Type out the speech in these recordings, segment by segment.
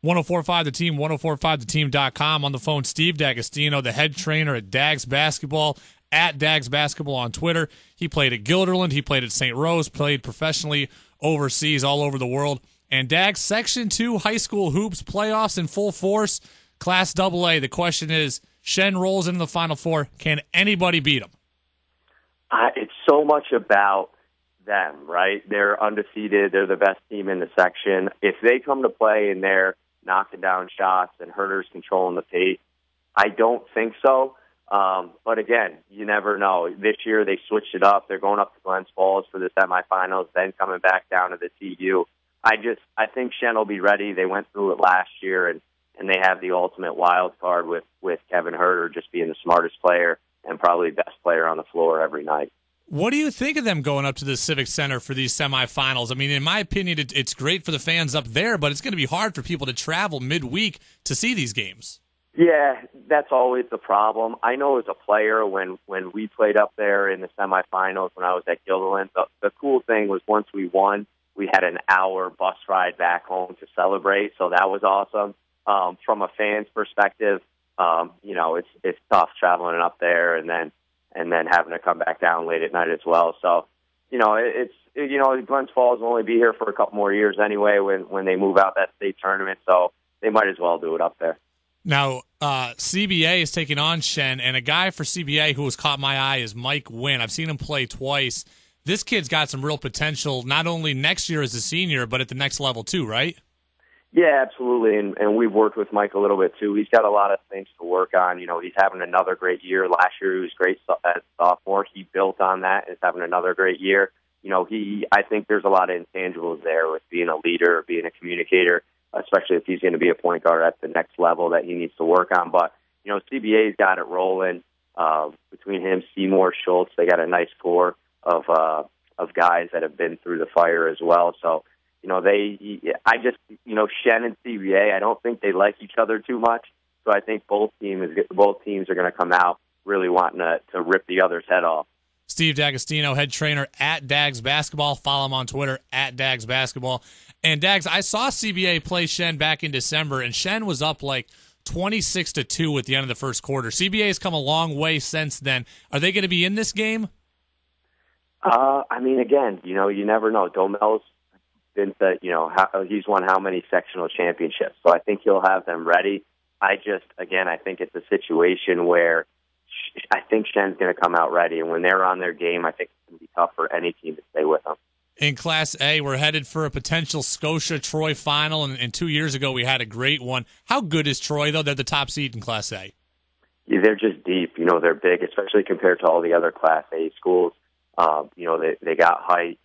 1045 The Team, 1045theteam.com. On the phone, Steve D'Agostino, the head trainer at Dags Basketball, at Dags Basketball on Twitter. He played at Guilderland. He played at St. Rose, played professionally overseas, all over the world. And Dags, Section 2 high school hoops playoffs in full force. Class AA. The question is, Shen rolls into the Final Four. Can anybody beat them? It's so much about them, right? They're undefeated. They're the best team in the section. If they come to play and they're knocking down shots and Herder's controlling the pace, I don't think so. But again, you never know. This year they switched it up. They're going up to Glens Falls for the semifinals, then coming back down to the TU. I think Shen will be ready. They went through it last year, and they have the ultimate wild card with Kevin Herder just being the smartest player and probably best player on the floor every night. What do you think of them going up to the Civic Center for these semifinals? I mean, in my opinion, it's great for the fans up there, but it's going to be hard for people to travel midweek to see these games. Yeah, that's always the problem. I know as a player, when we played up there in the semifinals when I was at Guilderland, the cool thing was once we won, we had an hour bus ride back home to celebrate, so that was awesome. From a fan's perspective, it's tough traveling up there and then having to come back down late at night as well. So, Glens Falls will only be here for a couple more years anyway when they move out that state tournament, so they might as well do it up there. Now, CBA is taking on Shen, and a guy for CBA who has caught my eye is Mike Wynn. I've seen him play twice. This kid's got some real potential, not only next year as a senior, but at the next level too, right? Yeah, absolutely, and we've worked with Mike a little bit too. He's got a lot of things to work on. He's having another great year. Last year he was great as a sophomore. He built on that and is having another great year. I think there's a lot of intangibles there with being a leader, being a communicator, especially if he's going to be a point guard at the next level that he needs to work on. But, CBA's got it rolling. Between him, Seymour, Schultz, they got a nice core of guys that have been through the fire as well. So, Shen and CBA, I don't think they like each other too much. So I think both teams are going to come out really wanting to rip the other's head off. Steve D'Agostino, head trainer at Dags Basketball. Follow him on Twitter at Dags Basketball. And Dags, I saw CBA play Shen back in December, and Shen was up like 26-2 at the end of the first quarter. CBA has come a long way since then. Are they going to be in this game? Again, you never know. Domel's been he's won how many sectional championships, so I think he'll have them ready. I think it's a situation where I think Shen's going to come out ready, and when they're on their game, I think it's going to be tough for any team to stay with them. In Class A, we're headed for a potential Scotia-Troy final, and 2 years ago we had a great one. How good is Troy, though? They're the top seed in Class A. Yeah, they're just deep. They're big, especially compared to all the other Class A schools. They got height.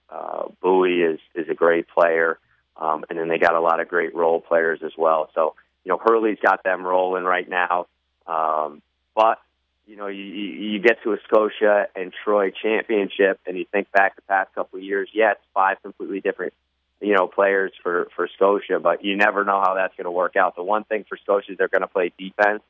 Bowie is a great player, and then they got a lot of great role players as well. So, Hurley's got them rolling right now. But you get to a Scotia and Troy championship, and you think back the past couple of years, it's 5 completely different, players for Scotia, but you never know how that's going to work out. The one thing for Scotia is they're going to play defense.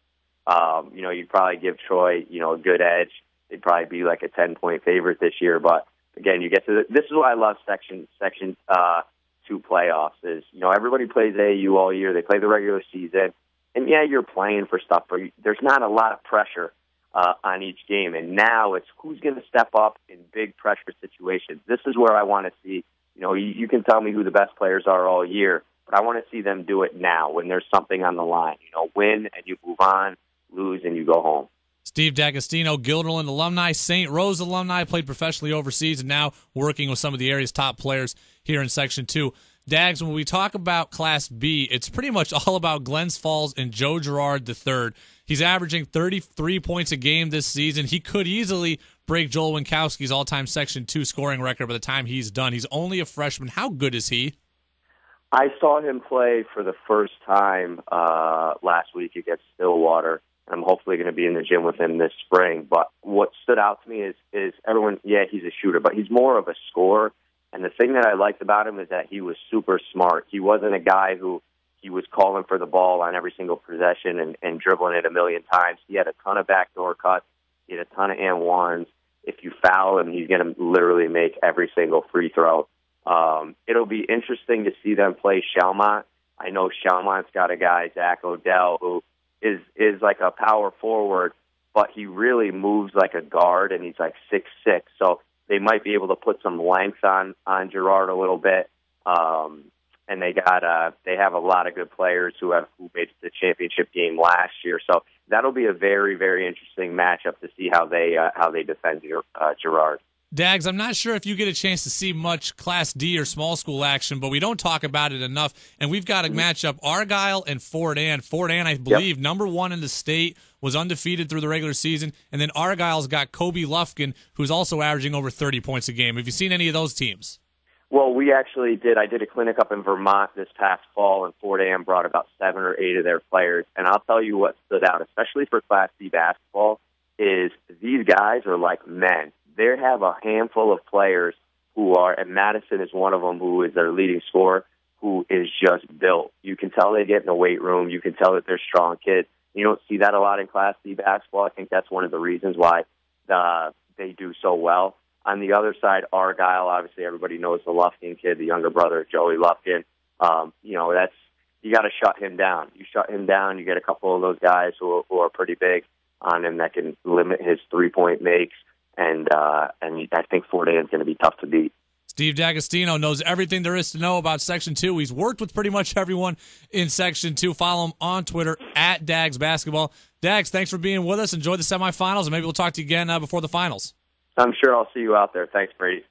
You'd probably give Troy, a good edge. They'd probably be like a 10-point favorite this year, but again, you get to this is why I love Section 2 playoffs. Is everybody plays AAU all year. They play the regular season, and you're playing for stuff, but there's not a lot of pressure on each game. And now it's who's going to step up in big pressure situations. This is where I want to see. You can tell me who the best players are all year, but I want to see them do it now when there's something on the line. Win and you move on, lose and you go home. Steve D'Agostino, Guilderland alumni, St. Rose alumni, played professionally overseas, and now working with some of the area's top players here in Section 2. Dags, when we talk about Class B, it's pretty much all about Glens Falls and Joe Girard III. He's averaging 33 points a game this season. He could easily break Joel Winkowski's all-time Section 2 scoring record by the time he's done. He's only a freshman. How good is he? I saw him play for the first time last week against Stillwater. I'm hopefully going to be in the gym with him this spring. But what stood out to me is everyone, he's a shooter, but he's more of a scorer. And the thing that I liked about him is that he was super smart. He wasn't a guy who he was calling for the ball on every single possession and dribbling it a million times. He had a ton of backdoor cuts. He had a ton of and ones. If you foul him, he's going to literally make every single free throw. It'll be interesting to see them play Shelmont. I know Chamont's got a guy, Zach Odell, who is like a power forward, but he really moves like a guard, and he's like 6'6". So they might be able to put some length on Girard a little bit. And they have a lot of good players who made it to the championship game last year. So that'll be a very, very interesting matchup to see how they defend Girard. Dags, I'm not sure if you get a chance to see much Class D or small school action, but we don't talk about it enough. And we've got a matchup, Argyle and Fort Anne. Fort Anne, I believe, number 1 in the state, was undefeated through the regular season. And then Argyle's got Kobe Lufkin, who's also averaging over 30 points a game. Have you seen any of those teams? Well, we actually did. I did a clinic up in Vermont this past fall, and Fort Anne brought about 7 or 8 of their players. And I'll tell you what stood out, especially for Class C basketball, is these guys are like men. They have a handful of players who are, and Madison is one of them, who is their leading scorer, who is just built. You can tell they get in the weight room. You can tell that they're strong kids. You don't see that a lot in Class C basketball. I think that's one of the reasons why they do so well. On the other side, Argyle, obviously everybody knows the Lufkin kid, the younger brother of Joey Lufkin. You got to shut him down. You shut him down, you get a couple of those guys who are pretty big on him that can limit his three-point makes. And I think Fort Anne is going to be tough to beat. Steve D'Agostino knows everything there is to know about Section 2. He's worked with pretty much everyone in Section 2. Follow him on Twitter, @DagsBasketball. Dags, thanks for being with us. Enjoy the semifinals, and maybe we'll talk to you again before the finals. I'm sure I'll see you out there. Thanks, Brady.